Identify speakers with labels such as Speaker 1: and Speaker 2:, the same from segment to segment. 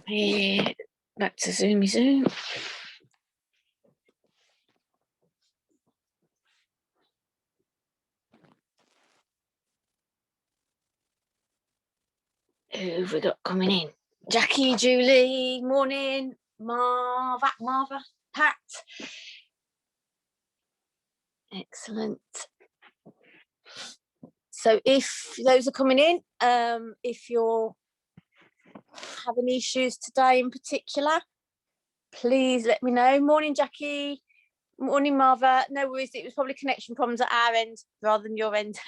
Speaker 1: Yeah, back to Zoomy Zoom. Who have we got coming in? Jackie, Julie, morning. Marva, Pat. Excellent. So if those are coming in, if you're having issues today in particular, please let me know. Morning, Jackie. Morning, Marva. No worries, it was probably connection problems at our end rather than your end.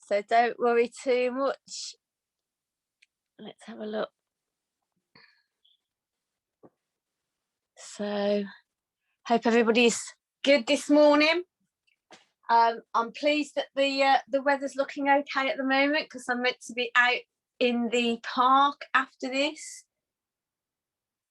Speaker 1: So don't worry too much. Let's have a look. So hope everybody's good this morning. I'm pleased that the weather's looking okay at the moment because I'm meant to be out in the park after this.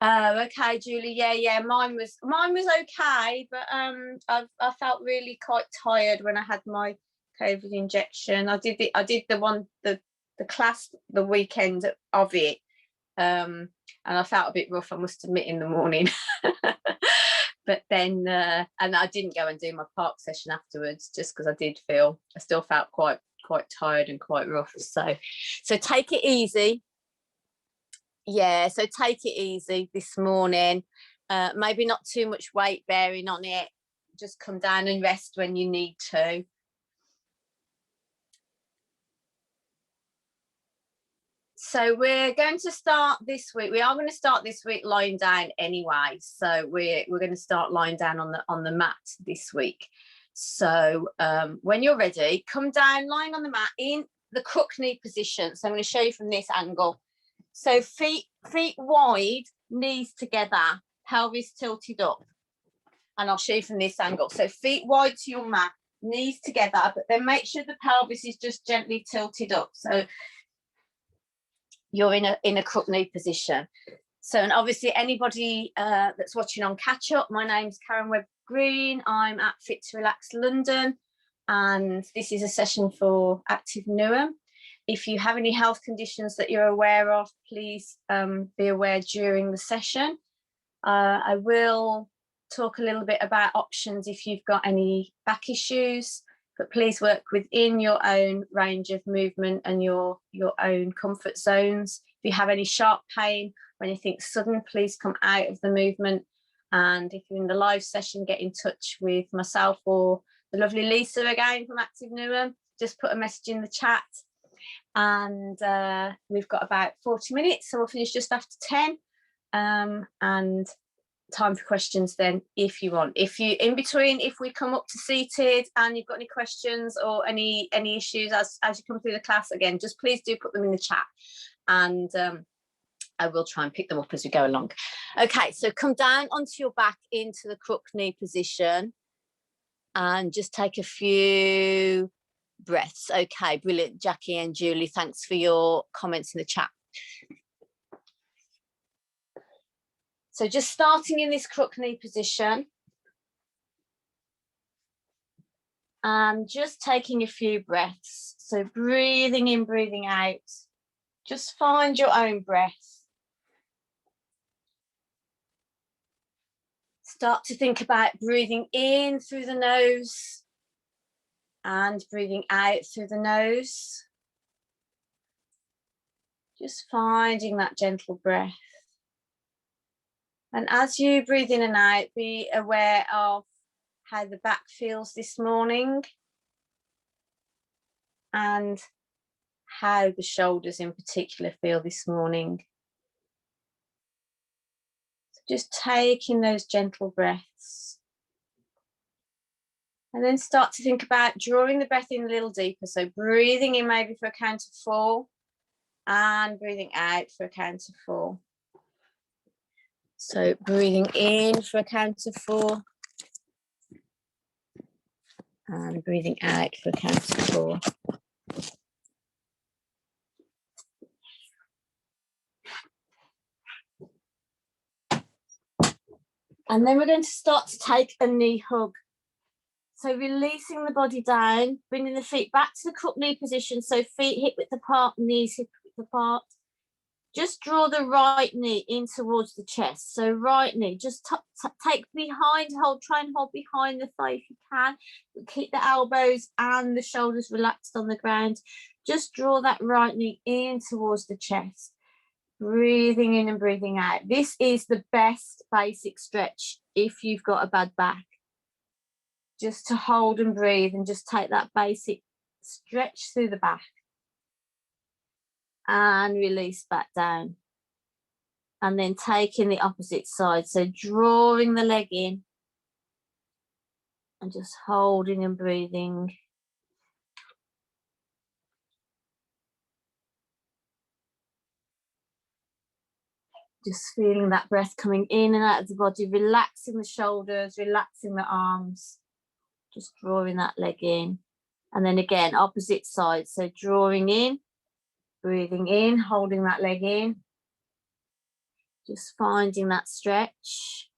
Speaker 1: Okay, Julie. Yeah. Mine was okay, but I felt really quite tired when I had my COVID injection. I did the class the weekend of it, and I felt a bit rough, I must admit, in the morning. But then and I didn't go and do my park session afterwards just because I still felt quite tired and quite rough. So take it easy. Yeah, so take it easy this morning. Maybe not too much weight bearing on it. Just come down and rest when you need to. So we're going to start this week. We are going to start this week lying down anyway. So we're going to start lying down on the mat this week. So when you're ready, come down lying on the mat in the crook knee position. So I'm going to show you from this angle. So feet wide, knees together, pelvis tilted up. And I'll show you from this angle. So feet wide to your mat, knees together, but then make sure the pelvis is just gently tilted up. So you're in a crook knee position. So, and obviously anybody that's watching on catch up, my name's Karen Webb Green. I'm at Fit to Relax London, and this is a session for active Newham. If you have any health conditions that you're aware of, please be aware during the session. I will talk a little bit about options if you've got any back issues, but please work within your own range of movement and your own comfort zones. If you have any sharp pain or anything sudden, please come out of the movement. And if you're in the live session, get in touch with myself or the lovely Lisa again from Active Newham. Just put a message in the chat. And we've got about 40 minutes, so we'll finish just after 10. And time for questions then, if you want. If you in between, if we come up to seated and you've got any questions or any issues as you come through the class, again, just please do put them in the chat, and I will try and pick them up as we go along. Okay, so come down onto your back into the crook knee position and just take a few breaths. Okay, brilliant. Jackie and Julie, thanks for your comments in the chat. So just starting in this crook knee position and just taking a few breaths. So breathing in, breathing out. Just find your own breath. Start to think about breathing in through the nose and breathing out through the nose. Just finding that gentle breath. And as you breathe in and out, be aware of how the back feels this morning and how the shoulders in particular feel this morning. So just taking those gentle breaths. And then start to think about drawing the breath in a little deeper. So breathing in maybe for a count of 4 and breathing out for a count of 4. So breathing in for a count of 4 and breathing out for a count of 4. And then we're going to start to take a knee hug. So releasing the body down, bringing the feet back to the crook knee position. So feet hip width apart, knees hip width apart.
Speaker 2: Just draw the right knee in towards the chest. So right knee, just take behind, try and hold behind the thigh if you can. Keep the elbows and the shoulders relaxed on the ground. Just draw that right knee in towards the chest. Breathing in and breathing out. This is the best basic stretch if you've got a bad back. Just to hold and breathe and just take that basic stretch through the back. And release back down. And then taking the opposite side. So drawing the leg in and just holding and breathing. Just feeling that breath coming in and out of the body, relaxing the shoulders, relaxing the arms. Just drawing that leg in. And then again, opposite side. So drawing in, breathing in, holding that leg in. Just finding that stretch.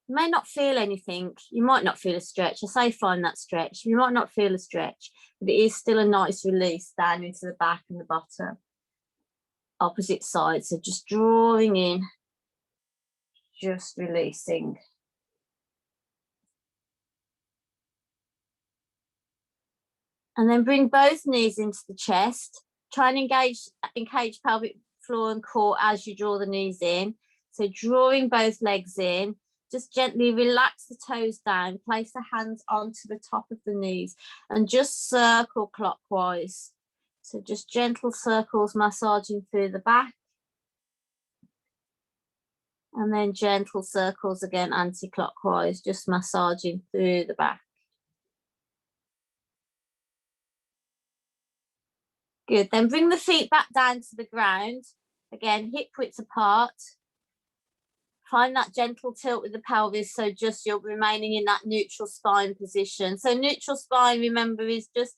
Speaker 2: You may not feel anything. You might not feel a stretch. I say find that stretch. You might not feel a stretch, but it is still a nice release down into the back and the bottom. Opposite side. So just drawing in, just releasing. And then bring both knees into the chest. Try and engage pelvic floor and core as you draw the knees in. So drawing both legs in. Just gently relax the toes down, place the hands onto the top of the knees and just circle clockwise. So just gentle circles massaging through the back. And then gentle circles again anti-clockwise, just massaging through the back. Good, then bring the feet back down to the ground. Again, hip width apart. Find that gentle tilt with the pelvis, so just you're remaining in that neutral spine position. So neutral spine, remember, is just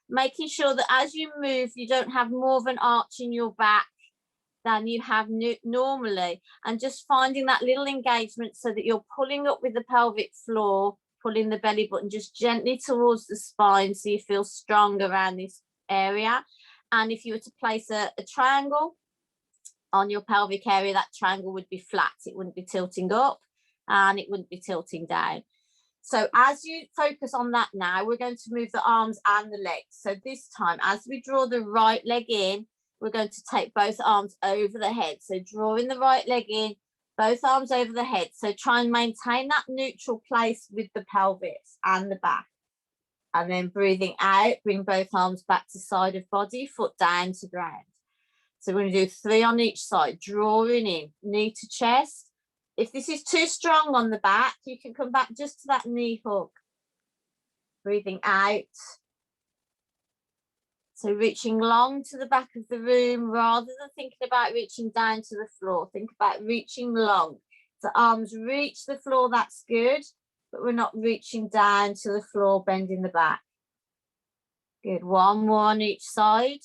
Speaker 2: making sure that as you move, you don't have more of an arch in your back than you have normally. And just finding that little engagement so that you're pulling up with the pelvic floor, pulling the belly button just gently towards the spine so you feel strong around this area. And if you were to place a triangle on your pelvic area, that triangle would be flat. It wouldn't be tilting up and it wouldn't be tilting down. So as you focus on that now, we're going to move the arms and the legs. So this time, as we draw the right leg in, we're going to take both arms over the head. So drawing the right leg in, both arms over the head. So try and maintain that neutral place with the pelvis and the back. And then breathing out, bring both arms back to side of body, foot down to ground. So we're going to do 3 on each side, drawing in, knee to chest. If this is too strong on the back, you can come back just to that knee hook. Breathing out. So reaching long to the back of the room rather than thinking about reaching down to the floor. Think about reaching long. The arms reach the floor, that's good, but we're not reaching down to the floor, bending the back. Good, 1 more on each side.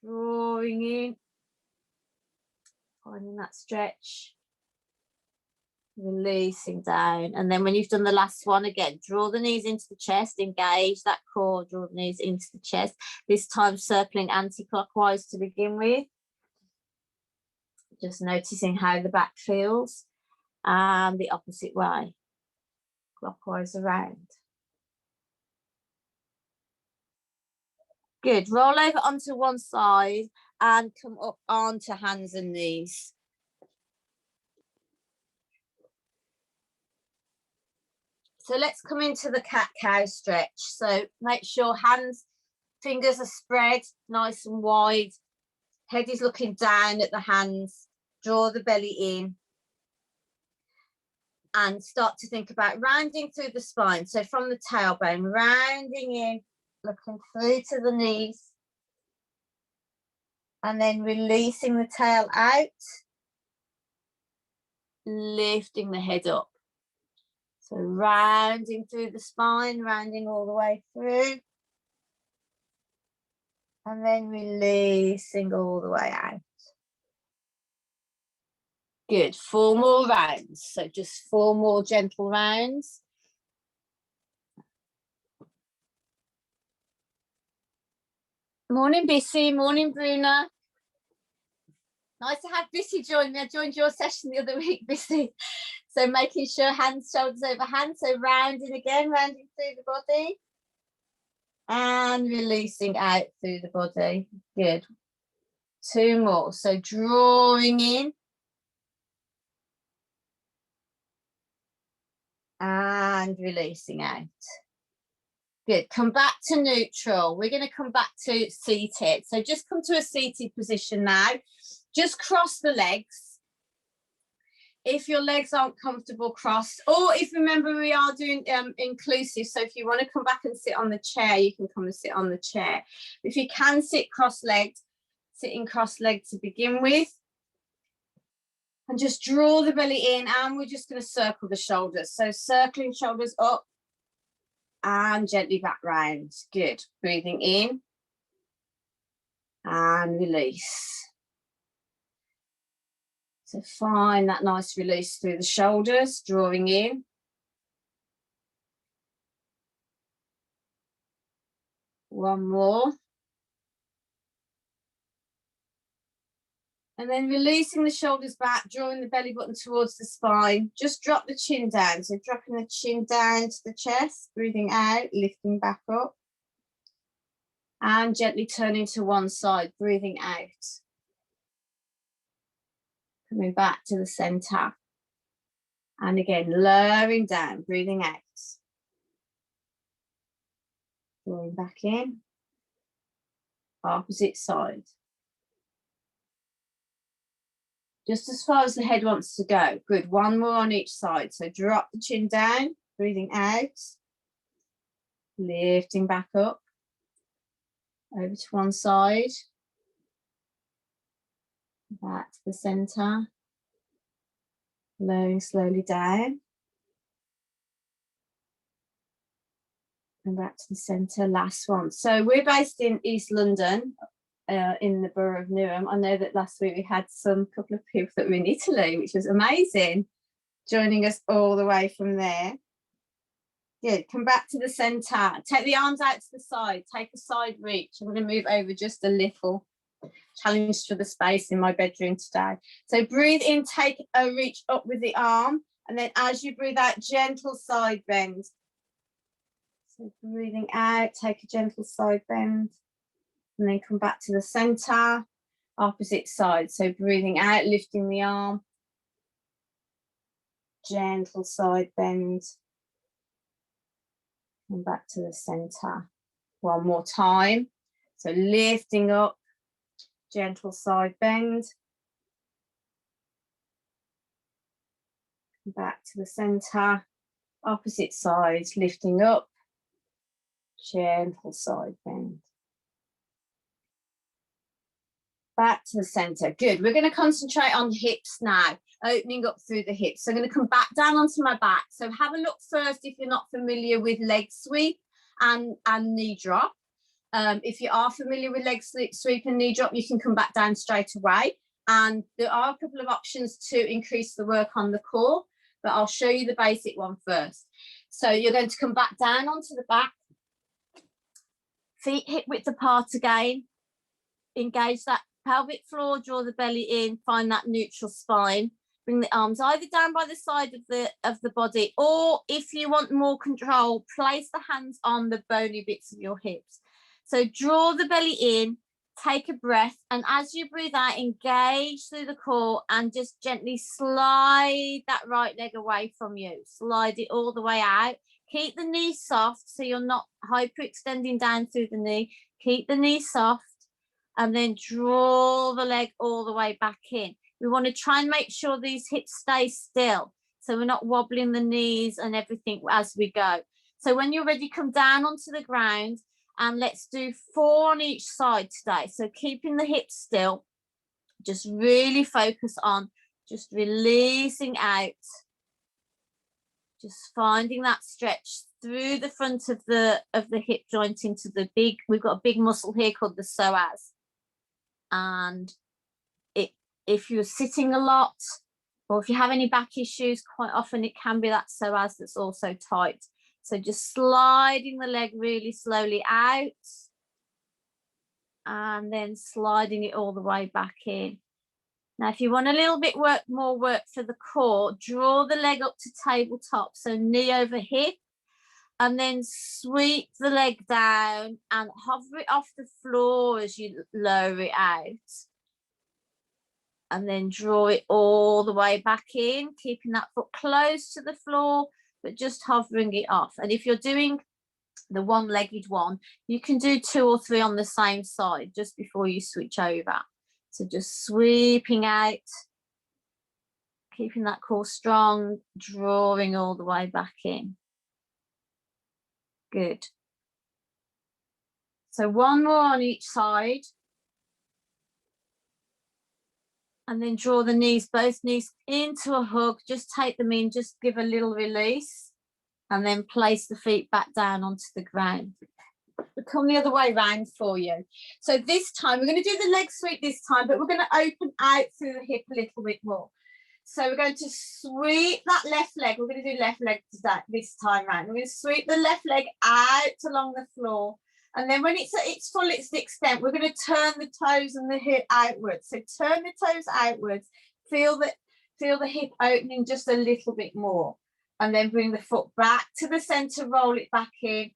Speaker 2: Drawing in, finding that stretch, releasing down. And then when you've done the last one, again, draw the knees into the chest, engage that core, draw the knees into the chest, this time circling anti-clockwise to begin with. Just noticing how the back feels, and the opposite way, clockwise around. Good, roll over onto one side and come up onto hands and knees. So let's come into the cat-cow stretch. So make sure hands, fingers are spread nice and wide. Head is looking down at the hands. Draw the belly in. And start to think about rounding through the spine. So from the tailbone, rounding in, looking through to the knees. And then releasing the tail out. Lifting the head up. So rounding through the spine, rounding all the way through. And then releasing all the way out. Good, 4 more rounds. So just 4 more gentle rounds.
Speaker 1: Morning, Bissy. Morning, Bruna. Nice to have Bissy join me. I joined your session the other week, Bissy. So making sure hands, shoulders over hands. So rounding again, rounding through the body. And releasing out through the body. Good. 2 more. So drawing in. And releasing out. Good. Come back to neutral. We're going to come back to seated. So just come to a seated position now. Just cross the legs. If your legs aren't comfortable, cross. Or if, remember, we are doing inclusive. So if you want to come back and sit on the chair, you can come and sit on the chair. If you can sit cross-legged, sitting cross-legged to begin with. And just draw the belly in, and we're just going to circle the shoulders. So circling shoulders up. And gently back round. Good. Breathing in and release. So find that nice release through the shoulders, drawing in. One more. And then releasing the shoulders back, drawing the belly button towards the spine. Just drop the chin down. So dropping the chin down to the chest, breathing out, lifting back up. And gently turning to one side, breathing out. Coming back to the center. And again, lowering down, breathing out. Drawing back in. Opposite side. Just as far as the head wants to go. Good. One more on each side. So drop the chin down, breathing out. Lifting back up. Over to one side. Back to the center. Lowering slowly down. And back to the center. Last one. So we're based in East London. In the borough of Newham. I know that last week we had some couple of people that were in Italy, which was amazing, joining us all the way from there. Good. Come back to the center. Take the arms out to the side. Take a side reach. I'm going to move over just a little. Challenge for the space in my bedroom today. So breathe in, take a reach up with the arm, and then as you breathe out, gentle side bend. So breathing out, take a gentle side bend. And then come back to the center, opposite side. So breathing out, lifting the arm. Gentle side bend. Come back to the center. One more time. So lifting up, gentle side bend. Come back to the center, opposite side, lifting up, gentle side bend. Back to the center. Good. We're going to concentrate on hips now, opening up through the hips. So I'm going to come back down onto my back. So have a look first if you're not familiar with leg sweep and knee drop. If you are familiar with leg sweep and knee drop, you can come back down straight away. And there are a couple of options to increase the work on the core, but I'll show you the basic one first. So you're going to come back down onto the back. Feet hip width apart again. Engage that pelvic floor, draw the belly in, find that neutral spine. Bring the arms either down by the side of the body, or if you want more control, place the hands on the bony bits of your hips. So draw the belly in, take a breath, and as you breathe out, engage through the core and just gently slide that right leg away from you. Slide it all the way out. Keep the knee soft so you're not hyperextending down through the knee. Keep the knee soft. And then draw the leg all the way back in. We want to try and make sure these hips stay still, so we're not wobbling the knees and everything as we go. So when you're ready, come down onto the ground, and let's do 4 on each side today. So keeping the hips still, just really focus on just releasing out, just finding that stretch through the front of the hip joint into the big, we've got a big muscle here called the psoas. And if you're sitting a lot, or if you have any back issues, quite often it can be that psoas that's also tight. So just sliding the leg really slowly out.
Speaker 2: and then sliding it all the way back in. Now, if you want a little bit more work for the core, draw the leg up to tabletop, so knee over hip, and then sweep the leg down and hover it off the floor as you lower it out. And then draw it all the way back in, keeping that foot close to the floor, but just hovering it off. And if you're doing the one-legged one, you can do 2 or 3 on the same side just before you switch over. So just sweeping out, keeping that core strong, drawing all the way back in. Good. So one more on each side. And then draw the knees, both knees into a hug. Just take them in, just give a little release. And then place the feet back down onto the ground. We'll come the other way around for you. So this time, we're going to do the leg sweep this time, but we're going to open out through the hip a little bit more. So we're going to sweep that left leg. We're going to do left leg this time round. We're going to sweep the left leg out along the floor. And then when it's at its fullest extent, we're going to turn the toes and the hip outwards. So turn the toes outwards. Feel the hip opening just a little bit more. And then bring the foot back to the center, roll it back in,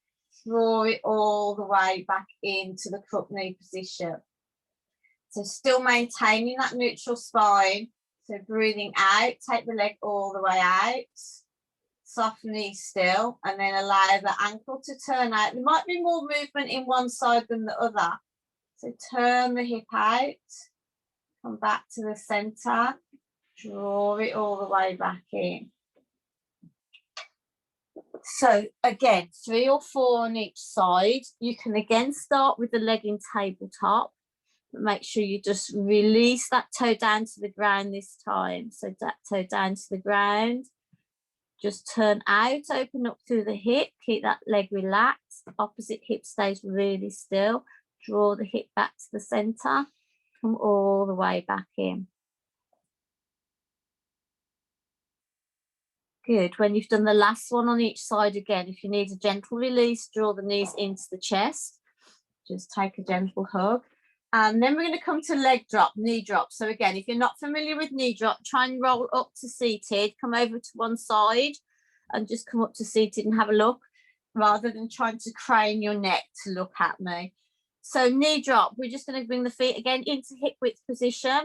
Speaker 2: draw it all the way back into the crook knee position. So still maintaining that neutral spine. So breathing out, take the leg all the way out, soft knee still, and then allow the ankle to turn out. There might be more movement in one side than the other. So turn the hip out, come back to the center, draw it all the way back in. So again, 3 or 4 on each side. You can again start with the leg in tabletop. Make sure you just release that toe down to the ground this time. So that toe down to the ground. Just turn out, open up through the hip. Keep that leg relaxed. Opposite hip stays really still. Draw the hip back to the center. Come all the way back in. Good. When you've done the last one on each side again, if you need a gentle release, draw the knees into the chest. Just take a gentle hug. And then we're going to come to leg drop, knee drop. So again, if you're not familiar with knee drop, try and roll up to seated, come over to one side and just come up to seated and have a look, rather than trying to crane your neck to look at me. So knee drop, we're just going to bring the feet again into hip width position.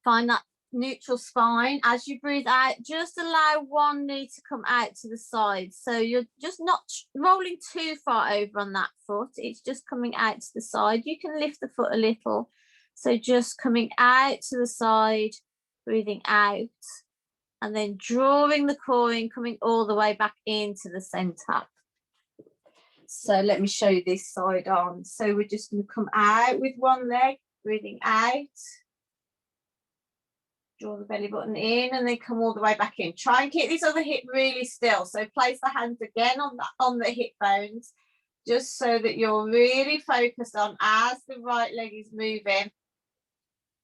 Speaker 2: Find that neutral spine. As you breathe out, just allow one knee to come out to the side. So you're just not rolling too far over on that foot. It's just coming out to the side. You can lift the foot a little. So just coming out to the side, breathing out, and then drawing the core in, coming all the way back into the center. So let me show you this side on. So we're just going to come out with one leg, breathing out. Draw the belly button in and then come all the way back in. Try and keep this other hip really still. So place the hands again on the hip bones, just so that you're really focused on, as the right leg is moving,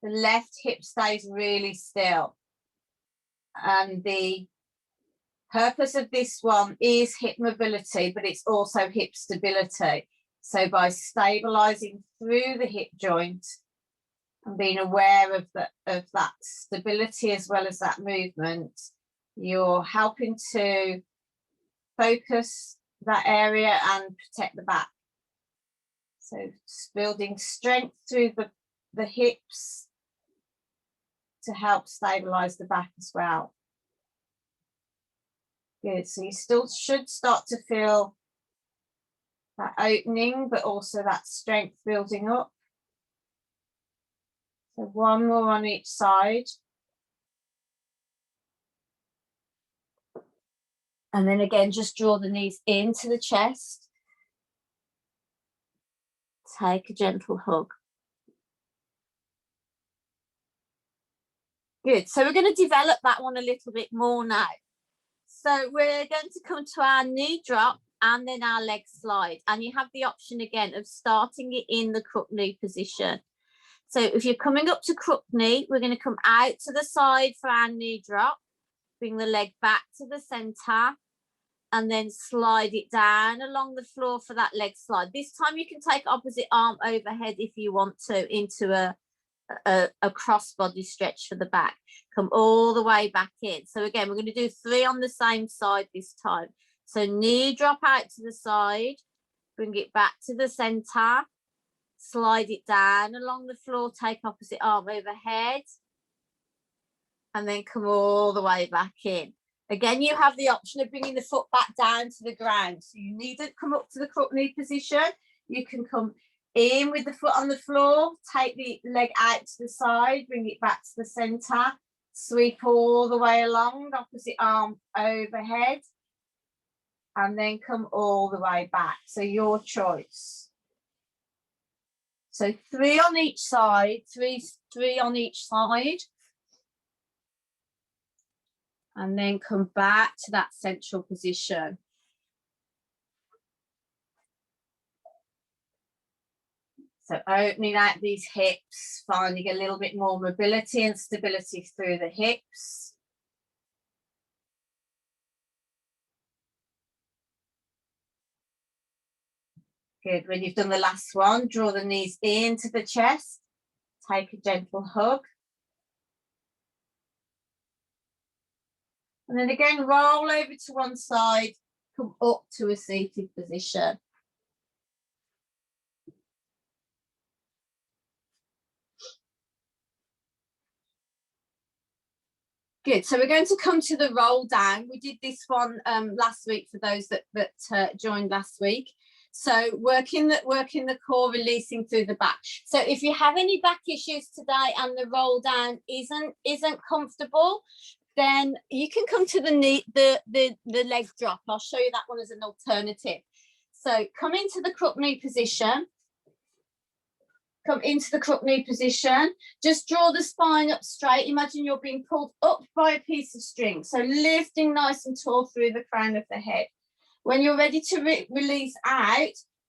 Speaker 2: the left hip stays really still. And the purpose of this one is hip mobility, but it's also hip stability. So by stabilizing through the hip joint and being aware of that stability as well as that movement, you're helping to focus that area and protect the back. So building strength through the hips to help stabilize the back as well. Good. So you still should start to feel that opening, but also that strength building up. So one more on each side. And then again, just draw the knees into the chest. Take a gentle hug. Good. So we're going to develop that one a little bit more now. So we're going to come to our knee drop and then our leg slide. And you have the option again of starting it in the crook knee position. So if you're coming up to crook knee, we're going to come out to the side for our knee drop. Bring the leg back to the center. and then slide it down along the floor for that leg slide. This time you can take opposite arm overhead if you want to, into a cross body stretch for the back. Come all the way back in. So again, we're going to do 3 on the same side this time. So knee drop out to the side, bring it back to the center, slide it down along the floor, take opposite arm overhead, and then come all the way back in. Again, you have the option of bringing the foot back down to the ground. So you needn't come up to the crook knee position. You can come in with the foot on the floor, take the leg out to the side, bring it back to the center, sweep all the way along, opposite arm overhead, and then come all the way back. So your choice. So 3 on each side, three on each side. And then come back to that central position. So opening out these hips, finding a little bit more mobility and stability through the hips. Good. When you've done the last one, draw the knees into the chest. Take a gentle hug. And then again, roll over to one side, come up to a seated position. Good. So we're going to come to the roll down. We did this one last week for those that joined last week. So working the core, releasing through the back. So if you have any back issues today and the roll down isn't comfortable, then you can come to the knee, the leg drop. I'll show you that one as an alternative. So come into the crook knee position. Come into the crook knee position. Just draw the spine up straight. Imagine you're being pulled up by a piece of string. So lifting nice and tall through the crown of the head. When you're ready to release out,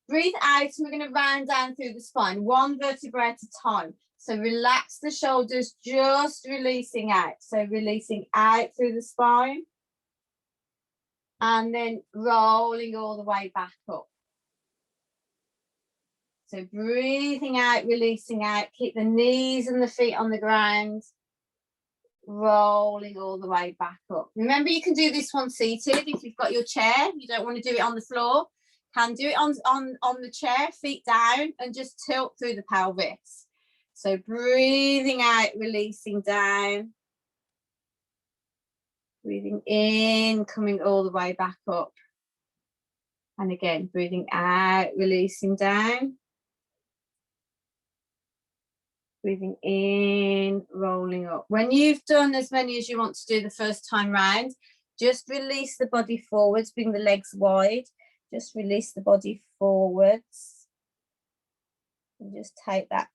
Speaker 2: breathe out, and we're going to round down through the spine, 1 vertebra at a time. So relax the shoulders, just releasing out. So releasing out through the spine. And then rolling all the way back up. So breathing out, releasing out. Keep the knees and the feet on the ground. Rolling all the way back up. Remember, you can do this one seated. If you've got your chair, you don't want to do it on the floor. Can do it on the chair, feet down, and just tilt through the pelvis. So breathing out, releasing down. Breathing in, coming all the way back up. And again, breathing out, releasing down. Breathing in, rolling up. When you've done as many as you want to do the first time round, just release the body forwards, bring the legs wide. Just release the body forwards. And just take that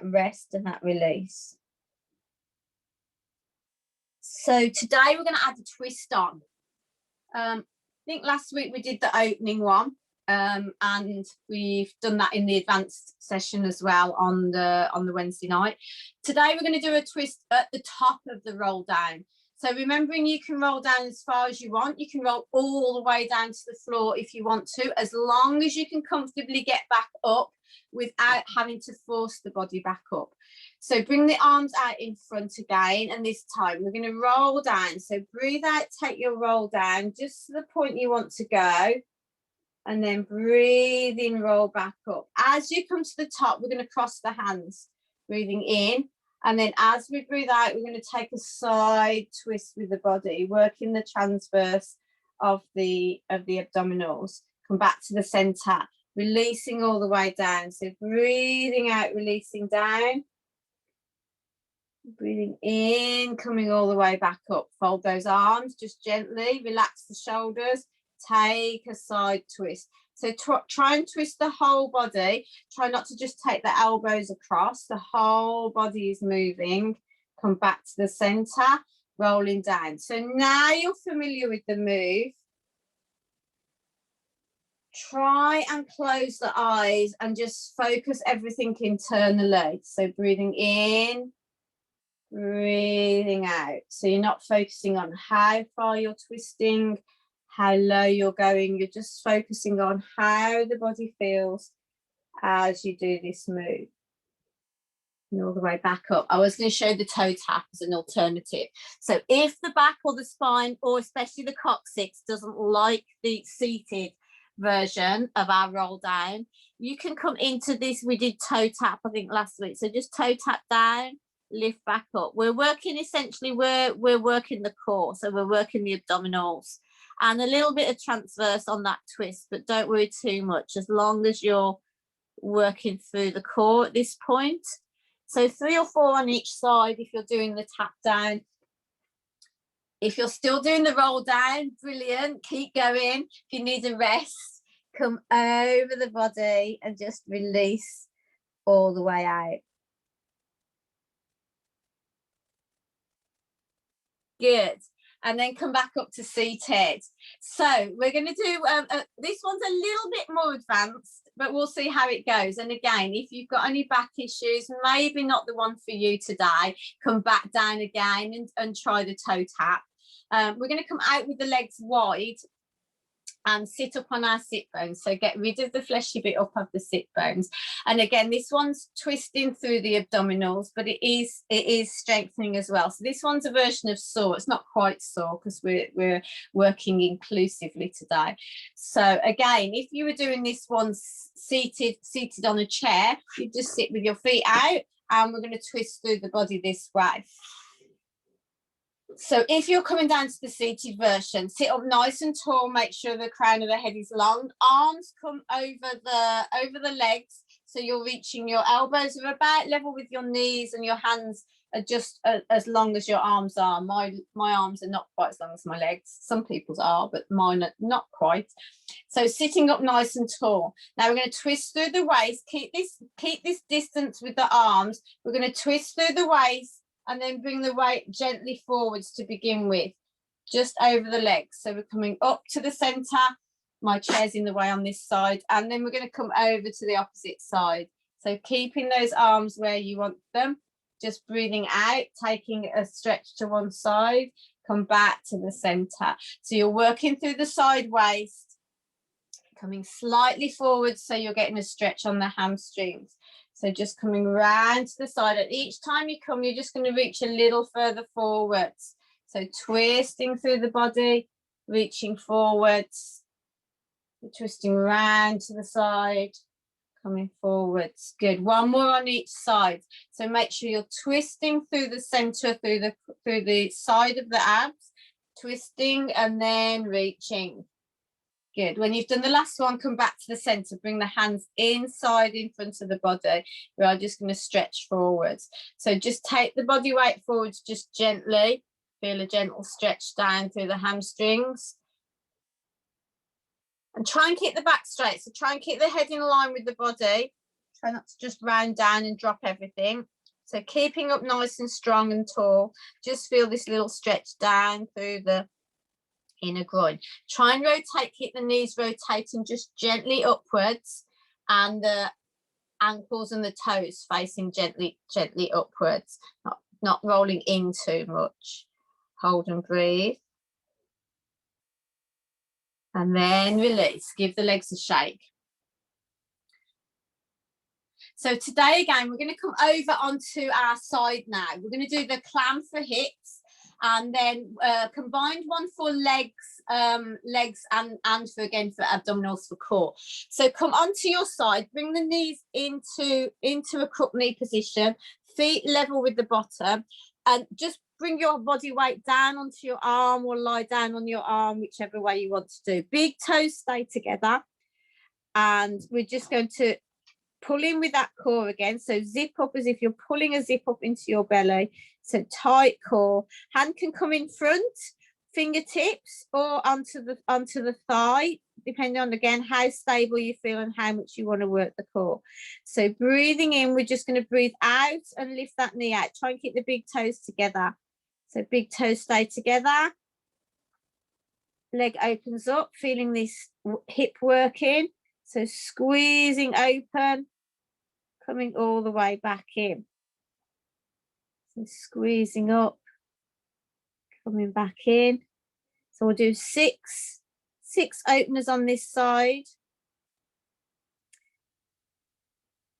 Speaker 2: rest and that release. So today we're going to add a twist on. I think last week we did the opening one. And we've done that in the advanced session as well on the Wednesday night. Today we're going to do a twist at the top of the roll down. So remembering, you can roll down as far as you want. You can roll all the way down to the floor if you want to, as long as you can comfortably get back up without having to force the body back up. So bring the arms out in front again, and this time we're going to roll down. So breathe out, take your roll down just to the point you want to go. And then breathe in, roll back up. As you come to the top, we're going to cross the hands, breathing in. And then as we breathe out, we're going to take a side twist with the body, working the transverse of the abdominals. Come back to the center, releasing all the way down. So breathing out, releasing down. Breathing in, coming all the way back up. Fold those arms, just gently, relax the shoulders. Take a side twist. So try and twist the whole body. Try not to just take the elbows across. The whole body is moving. Come back to the center, rolling down. So now you're familiar with the move. Try and close the eyes and just focus everything internally. So breathing in, breathing out. So you're not focusing on how far you're twisting,
Speaker 1: how low you're going. You're just focusing on how the body feels as you do this move. And all the way back up. I was going to show the toe tap as an alternative. So if the back or the spine, or especially the coccyx, doesn't like the seated version of our roll down, you can come into this. We did toe tap, I think, last week. So just toe tap down, lift back up. We're working essentially, we're working the core. So we're working the abdominals and a little bit of transverse on that twist, but don't worry too much as long as you're working through the core at this point. So 3 or 4 on each side if you're doing the tap down. If you're still doing the roll down, brilliant, keep going. If you need a rest, come over the body and just release all the way out. Good. And then come back up to seated. So we're going to do, this one's a little bit more advanced, but we'll see how it goes. And again, if you've got any back issues, maybe not the one for you today, come back down again and try the toe tap. We're going to come out with the legs wide and sit up on our sit bones. So get rid of the fleshy bit up of the sit bones. And again, this one's twisting through the abdominals, but it is strengthening as well. So this one's a version of sore. It's not quite sore because we're working inclusively today. So again, if you were doing this one seated on a chair, you just sit with your feet out and we're going to twist through the body this way. So if you're coming down to the seated version, sit up nice and tall, make sure the crown of the head is long, arms come over the legs, so you're reaching, your elbows are about level with your knees and your hands are just as long as your arms are. My arms are not quite as long as my legs. Some people's are, but mine are not quite. So sitting up nice and tall. Now we're going to twist through the waist, keep this distance with the arms. We're going to twist through the waist and then bring the weight gently forwards to begin with, just over the legs. So we're coming up to the center. My chair's in the way on this side. And then we're going to come over to the opposite side. So keeping those arms where you want them, just breathing out, taking a stretch to one side, come back to the center. So you're working through the side waist, coming slightly forward so you're getting a stretch on the hamstrings. So just coming round to the side. And each time you come, you're just going to reach a little further forwards. So twisting through the body, reaching forwards, twisting round to the side, coming forwards. Good. One more on each side. So make sure you're twisting through the center, through the side of the abs, twisting and then reaching. Good. When you've done the last one, come back to the center, bring the hands inside in front of the body. We are just going to stretch forwards. So just take the body weight forwards, just gently. Feel a gentle stretch down through the hamstrings. And try and keep the back straight. So try and keep the head in line with the body. Try not to just round down and drop everything. So keeping up nice and strong and tall. Just feel this little stretch down through the inner groin. Try and rotate, keep the knees rotating just gently upwards and the ankles and the toes facing gently upwards, not rolling in too much. Hold and breathe. And then release, give the legs a shake. So today again, we're going to come over onto our side now. We're going to do the clam for hips. And then combined one for legs and for abdominals for core. So come onto your side, bring the knees into a crook knee position, feet level with the bottom, and just bring your body weight down onto your arm or lie down on your arm, whichever way you want to do. Big toes stay together, and we're just going to pull in with that core again. So zip up as if you're pulling a zip up into your belly. So tight core. Hand can come in front, fingertips, or onto the thigh, depending on, again, how stable you feel and how much you want to work the core. So breathing in, we're just going to breathe out and lift that knee out. Try and keep the big toes together. So big toes stay together. Leg opens up, feeling this hip working. So squeezing open, coming all the way back in. So squeezing up, coming back in. So we'll do 6
Speaker 2: 6 openers on this side.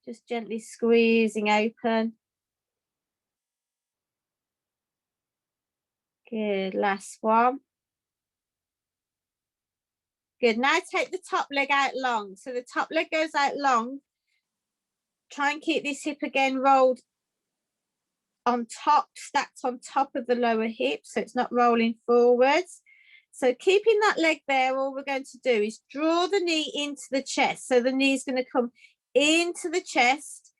Speaker 2: Just gently squeezing open. Good, last one. Good, now take the top leg out long. So the top leg goes out long. Try and keep this hip again rolled on top, stacked on top of the lower hip, so it's not rolling forwards. So keeping that leg there, all we're going to do is draw the knee into the chest. So the knee is going to come into the chest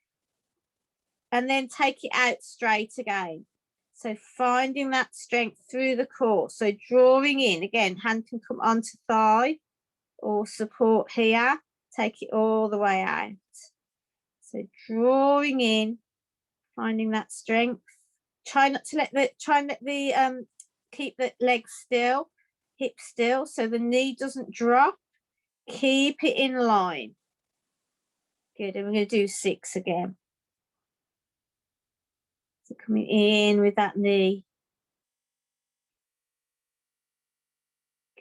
Speaker 2: and then take it out straight again. So finding that strength through the core. So drawing in, again, hand can come onto thigh or support here. Take it all the way out. So drawing in, finding that strength. Try not to let the keep the leg still, hip still, so the knee doesn't drop. Keep it in line. Good, and we're going to do 6 again. So coming in with that knee.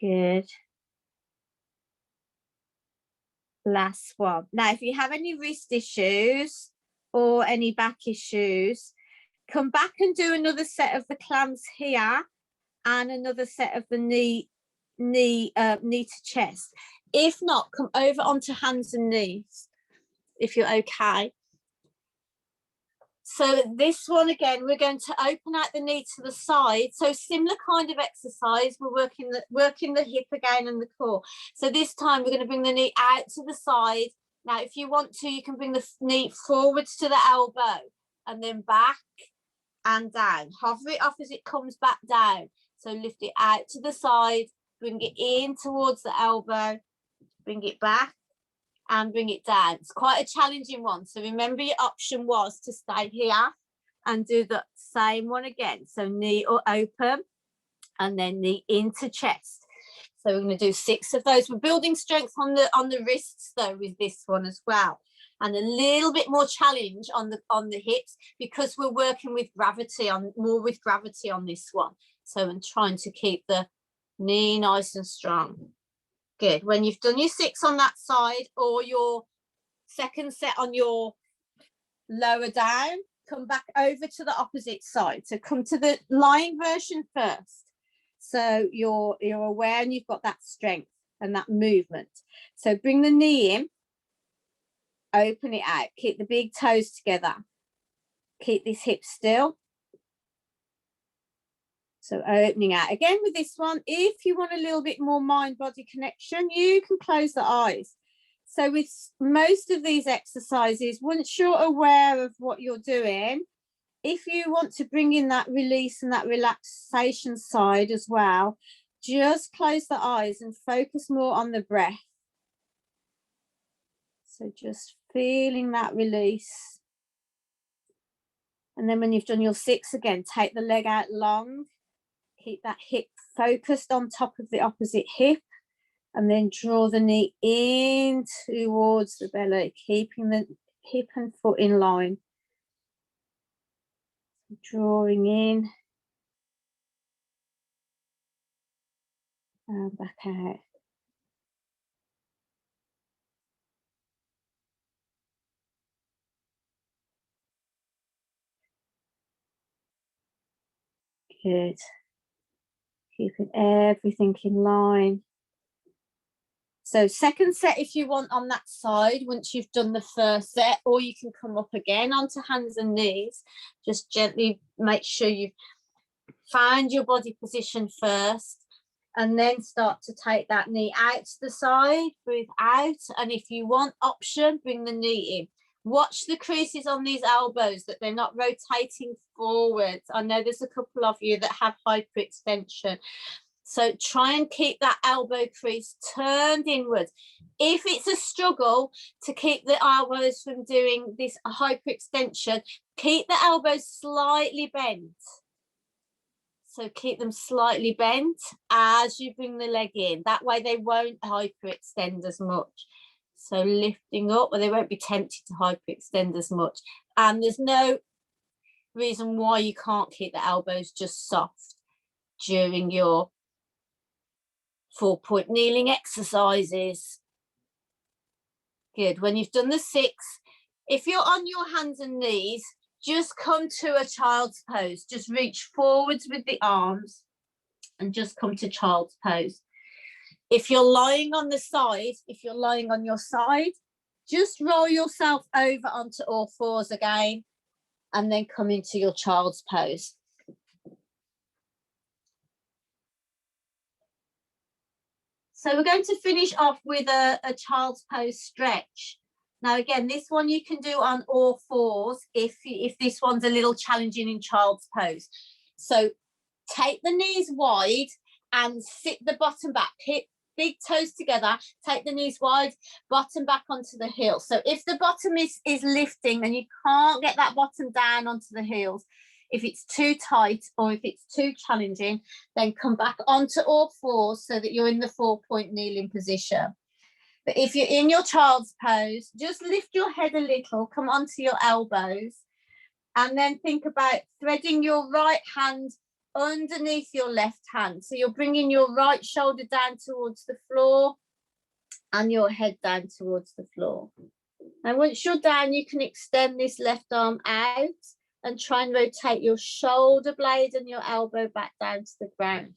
Speaker 2: Good. Last one. Now, if you have any wrist issues or any back issues, come back and do another set of the clams here and another set of the knee to chest. If not, come over onto hands and knees if you're okay. So this one again, we're going to open out the knee to the side. So similar kind of exercise. We're working the hip again and the core. So this time we're going to bring the knee out to the side. Now, if you want to, you can bring the knee forwards to the elbow and then back and down. Hover it off as it comes back down. So lift it out to the side, bring it in towards the elbow, bring it back and bring it down. It's quite a challenging one. So remember, your option was to stay here and do the same one again. So knee or open and then knee into chest. So we're going to do 6 of those. We're building strength on the wrists though with this one as well. And a little bit more challenge on the hips because we're working with gravity on this one. So I'm trying to keep the knee nice and strong. Good. When you've done your 6 on that side or your second set on your lower down, come back over to the opposite side. So come to the lying version first. So you're aware and you've got that strength and that movement. So bring the knee in, open it out, keep the big toes together. Keep this hip still. So opening out again with this one. If you want a little bit more mind-body connection, you can close the eyes. So with most of these exercises, once you're aware of what you're doing, if you want to bring in that release and that relaxation side as well, just close the eyes and focus more on the breath. So just feeling that release. And then when you've done your 6 again, take the leg out long. Keep that hip focused on top of the opposite hip and then draw the knee in towards the belly, keeping the hip and foot in line. Drawing in and back out. Good. Keeping everything in line. So second set if you want on that side once you've done the first set, or you can come up again onto hands and knees. Just gently make sure you've found your body position first and then start to take that knee out to the side, breathe out, and if you want option, bring the knee in. Watch the creases on these elbows, that they're not rotating forwards. I know there's a couple of you that have hyperextension. So try and keep that elbow crease turned inwards. If it's a struggle to keep the elbows from doing this hyperextension, keep the elbows slightly bent. So keep them slightly bent as you bring the leg in. That way they won't hyperextend as much. So lifting up, or they won't be tempted to hyperextend as much. And there's no reason why you can't keep the elbows just soft during your 4-point kneeling exercises. Good. When you've done the 6, if you're on your hands and knees, just come to a child's pose. Just reach forwards with the arms and just come to child's pose. If you're lying on the side, if you're lying on your side, just roll yourself over onto all fours again and then come into your child's pose. So we're going to finish off with a child's pose stretch. Now, again, this one you can do on all fours if this one's a little challenging in child's pose. So take the knees wide and sit the bottom back. Hip big toes together, take the knees wide, bottom back onto the heel. So if the bottom is lifting and you can't get that bottom down onto the heels, if it's too tight or if it's too challenging, then come back onto all fours so that you're in the 4-point kneeling position. But if you're in your child's pose, just lift your head a little, come onto your elbows, and then think about threading your right hand underneath your left hand. So you're bringing your right shoulder down towards the floor and your head down towards the floor. And once you're down, you can extend this left arm out and try and rotate your shoulder blade and your elbow back down to the ground.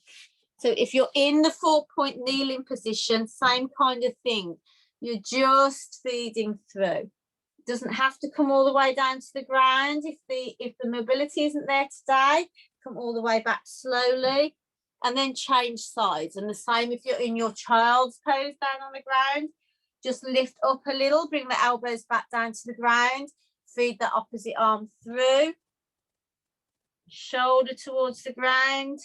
Speaker 2: So if you're in the 4-point kneeling position, same kind of thing. You're just feeding through. It doesn't have to come all the way down to the ground. If the mobility isn't there today, come all the way back slowly and then change sides. And the same if you're in your child's pose down on the ground, just lift up a little, bring the elbows back down to the ground, feed the opposite arm through, shoulder towards the ground.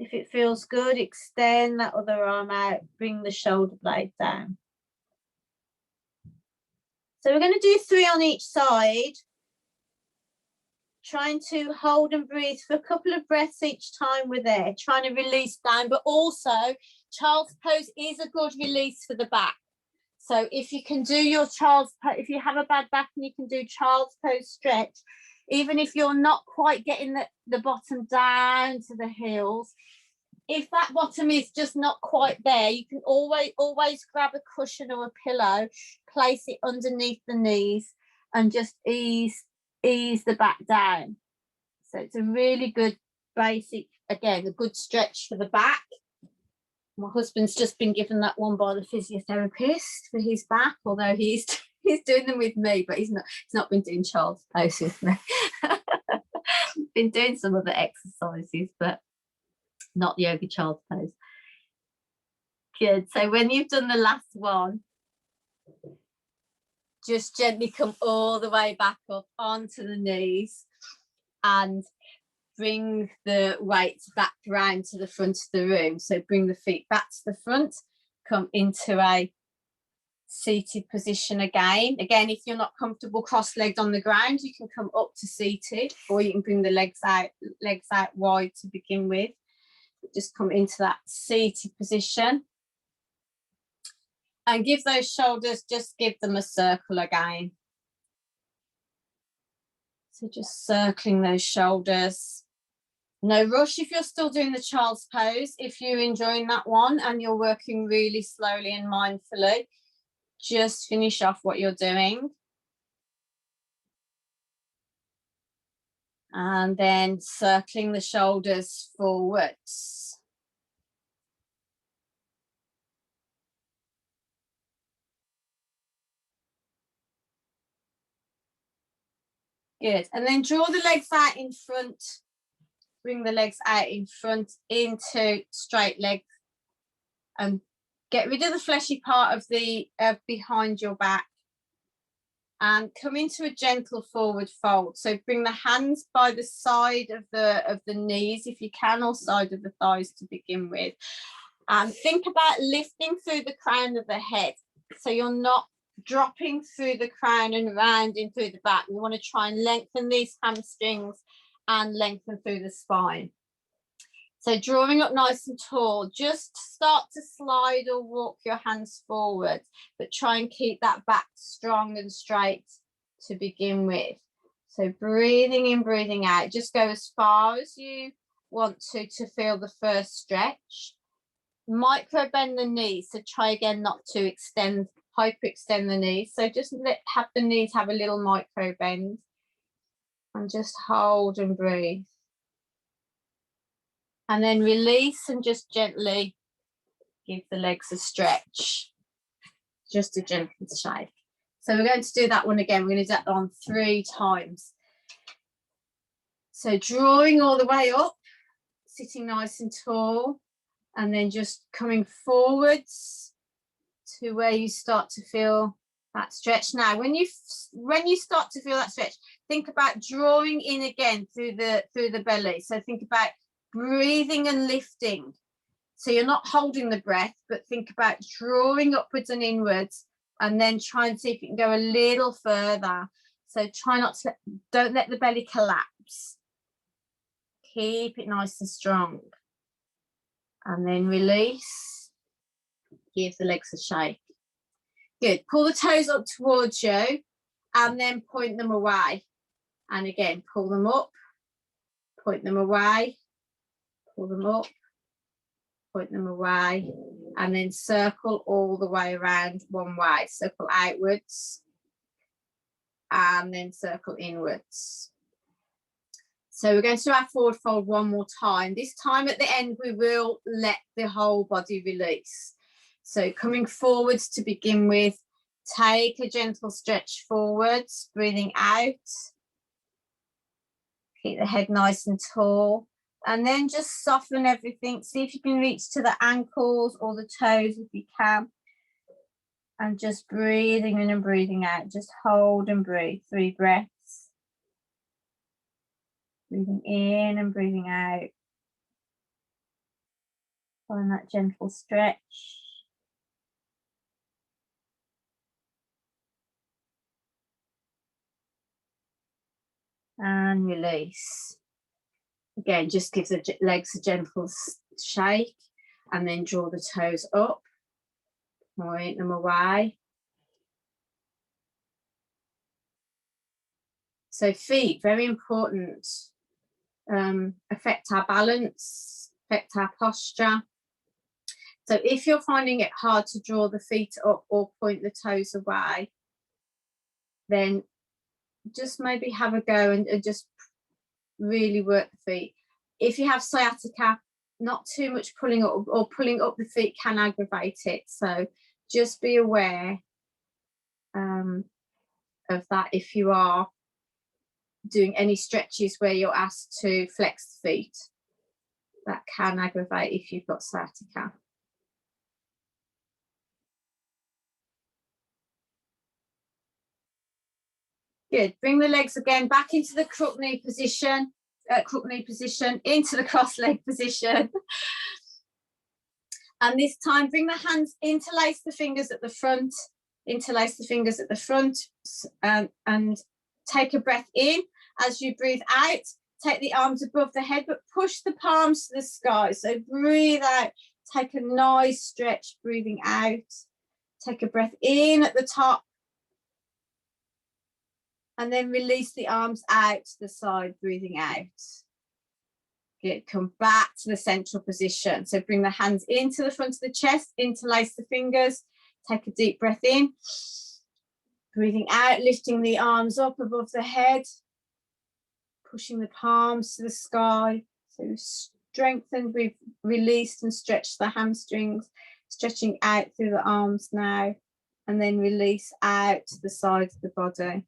Speaker 2: If it feels good, extend that other arm out, bring the shoulder blade down. So we're going to do 3 on each side, trying to hold and breathe for a couple of breaths each time we're there, trying to release down, but also child's pose is a good release for the back. So if you can do your child's pose, if you have a bad back and you can do child's pose stretch, even if you're not quite getting the bottom down to the heels, if that bottom is just not quite there, you can always grab a cushion or a pillow, place it underneath the knees and just ease the back down. So it's a really good basic, again, a good stretch for the back. My husband's just been given that one by the physiotherapist for his back, although he's doing them with me, but he's not been doing child's pose with me. Been doing some other exercises, but not the yoga child's pose. Good. So when you've done the last one, just gently come all the way back up onto the knees and bring the weights back round to the front of the room. So bring the feet back to the front, come into a seated position again. Again, if you're not comfortable cross-legged on the ground, you can come up to seated, or you can bring the legs out wide to begin with. Just come into that seated position and give those shoulders, just give them a circle again. So just circling those shoulders. No rush if you're still doing the child's pose. If you're enjoying that one and you're working really slowly and mindfully, just finish off what you're doing. And then circling the shoulders forwards. Good. And then draw the legs out in front. Bring the legs out in front into straight legs. And get rid of the fleshy part of the behind your back. And come into a gentle forward fold. So bring the hands by the side of the knees if you can, or side of the thighs to begin with. And think about lifting through the crown of the head. So you're not dropping through the crown and rounding through the back. We want to try and lengthen these hamstrings and lengthen through the spine. So drawing up nice and tall, just start to slide or walk your hands forward, but try and keep that back strong and straight to begin with. So breathing in, breathing out, just go as far as you want to feel the first stretch. micro bend the knees. So try again not to hyperextend the knees. So just have the knees have a little micro bend and just hold and breathe. And then release and just gently give the legs a stretch. Just a gentle shake. So we're going to do that one again. We're going to do that on 3 times. So drawing all the way up, sitting nice and tall, and then just coming forwards to where you start to feel that stretch. Now, when you start to feel that stretch, think about drawing in again through the belly. So think about breathing and lifting. So you're not holding the breath, but think about drawing upwards and inwards, and then try and see if you can go a little further. So try not to, don't let the belly collapse. Keep it nice and strong. And then release. Give the legs a shake. Good. Pull the toes up towards you and then point them away. And again, pull them up, point them away, pull them up, point them away, and then circle all the way around one way. Circle outwards and then circle inwards. So we're going to do our forward fold one more time. This time at the end, we will let the whole body release. So coming forwards to begin with, take a gentle stretch forwards, breathing out. Keep the head nice and tall. And then just soften everything. See if you can reach to the ankles or the toes if you can. And just breathing in and breathing out. Just hold and breathe. 3 breaths. Breathing in and breathing out. Find that gentle stretch. And release. Again, just give the legs a gentle shake and then draw the toes up. Point them away. So feet, very important. Affect our balance, affect our posture. So if you're finding it hard to draw the feet up or point the toes away, then just maybe have a go and just really work the feet. If you have sciatica, not too much pulling up, or pulling up the feet can aggravate it. So just be aware of that if you are doing any stretches where you're asked to flex the feet. That can aggravate if you've got sciatica. Good. Bring the legs again back into the crook knee position, into the cross leg position. And this time, bring the hands, interlace the fingers at the front, and take a breath in. As you breathe out, take the arms above the head, but push the palms to the sky. So breathe out, take a nice stretch, breathing out. Take a breath in at the top. And then release the arms out to the side, breathing out. Good. Come back to the central position. So bring the hands into the front of the chest, interlace the fingers, take a deep breath in. Breathing out, lifting the arms up above the head, pushing the palms to the sky. So strengthened, we've released and stretched the hamstrings, stretching out through the arms now, and then release out to the sides of the body.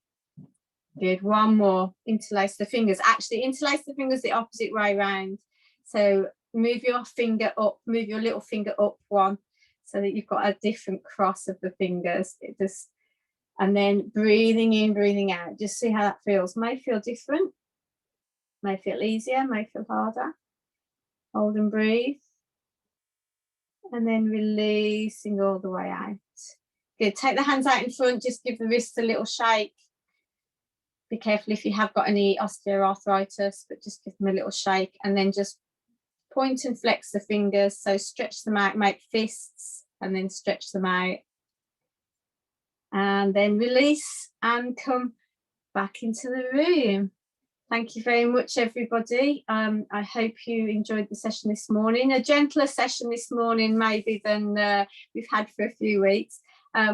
Speaker 2: Good. One more. Interlace the fingers. Actually, interlace the fingers the opposite way around. So move your finger up, move your little finger up one, so that you've got a different cross of the fingers. And then breathing in, breathing out. Just see how that feels. May feel different. May feel easier, may feel harder. Hold and breathe. And then releasing all the way out. Good. Take the hands out in front. Just give the wrists a little shake. Be careful if you have got any osteoarthritis, but just give them a little shake, and then just point and flex the fingers. So stretch them out, make fists, and then stretch them out. And then release and come back into the room.
Speaker 1: Thank you very much, everybody. I hope you enjoyed the session this morning. A gentler session this morning, maybe, than we've had for a few weeks.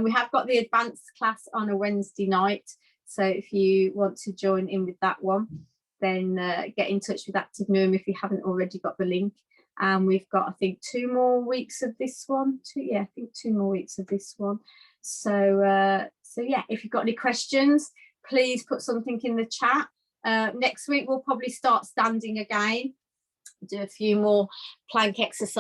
Speaker 1: We have got the advanced class on a Wednesday night. So if you want to join in with that one, then get in touch with Active Mum if you haven't already got the link. And we've got, I think, 2 more weeks of this one. I think 2 more weeks of this one. So yeah, if you've got any questions, please put something in the chat. Next week we'll probably start standing again, do a few more plank exercises.